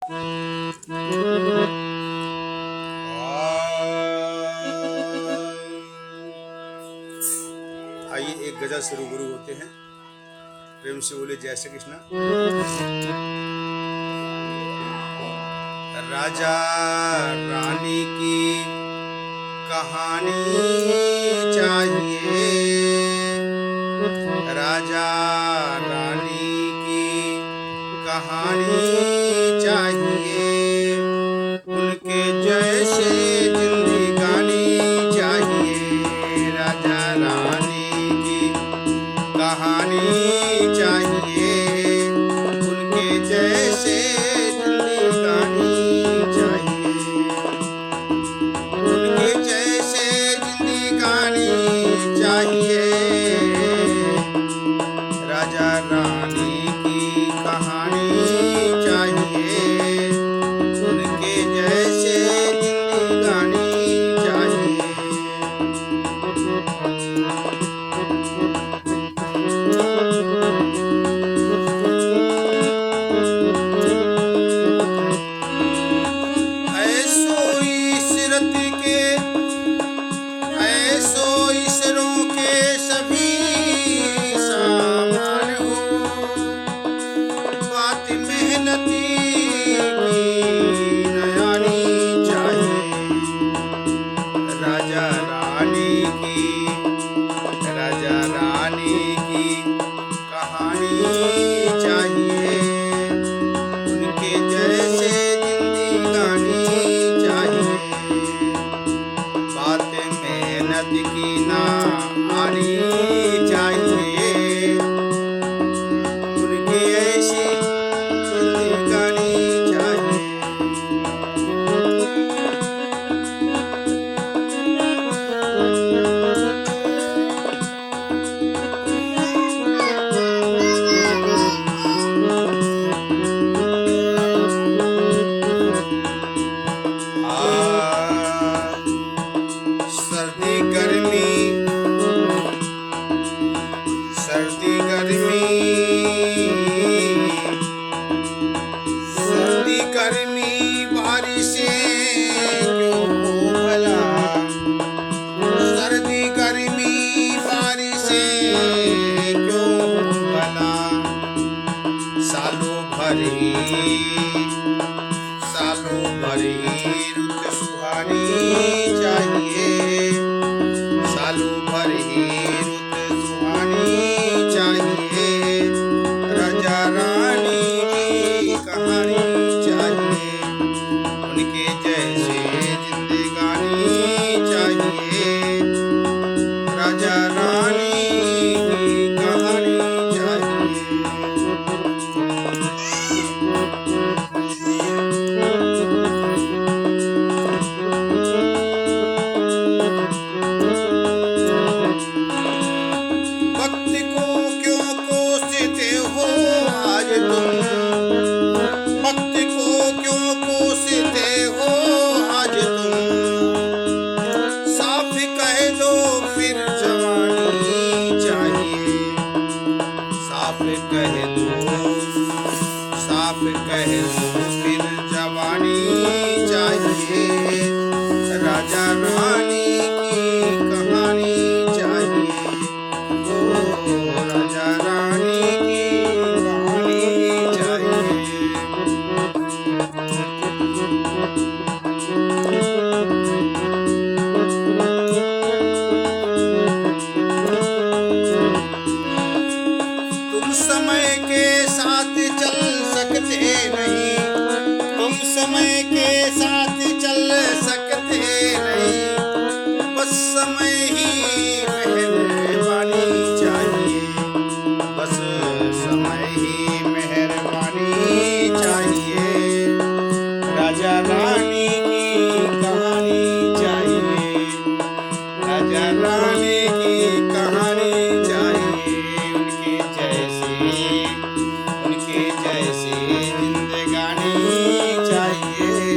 आइए एक गजल से रूबरू होते हैं। प्रेम से बोले जय श्री कृष्ण। राजा रानी की कहानी चाहिए, राजा रानी की कहानी चाहिए, उनके जैसे जिंदगानी चाहिए। राजा रानी की कहानी चाहिए, उनके जैसे जिंदगानी चाहिए, उनके जैसे जिंदगानी चाहिए। राजा रानी की कहानी चाहिए, उनके जैसे जिंदगानी चाहिए। ऐसो इशरत के, ऐसो इशरों के सभी सामान हो, बात मेहनती की नयानी चाहिए। राजा रानी की, राजा रानी की कहानी चाहिए, उनके जैसे जिंदगानी चाहिए, बात मेहनत की ना आनी चाहिए, उनकी ऐसी जिंदगानी चाहिए। सर्दी गर्मी, सर्दी गर्मी, सर्दी गर्मी बारिशें क्यों हो भला, सर्दी गर्मी बारिशें क्यों हो भला। सालों भर ही, सालों भर ही रुत सुहानी चाहिए, सालों भर ही रुत सुहानी चाहिए। राजा रानी की कहानी चाहिए, उनके जैसे जिंदगानी चाहिए। राजा रानी की कहानी चाहिए। वक्त को क्यों कोसते हो आज तुम, वक्त को क्यों कोसते हो आज तुम, साफ कह दो फिर जवानी चाहिए, साफ कह दो, साफ कह दो फिर जवानी चाहिए। राजा रानी की कहानी चाहिए, ओ राजा रानी की कहानी चाहिए। तुम समय के साथ चल सकते नहीं, तुम समय के साथ चल सकते नहीं, बस समय ही मेहरबानी चाहिए, बस समय ही मेहरबानी चाहिए। राजा रानी की कहानी चाहिए, राजा रानी की कहानी चाहिए, उनके जैसे, उनके जैसे जिंदगानी चाहिए।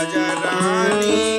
राजा रानी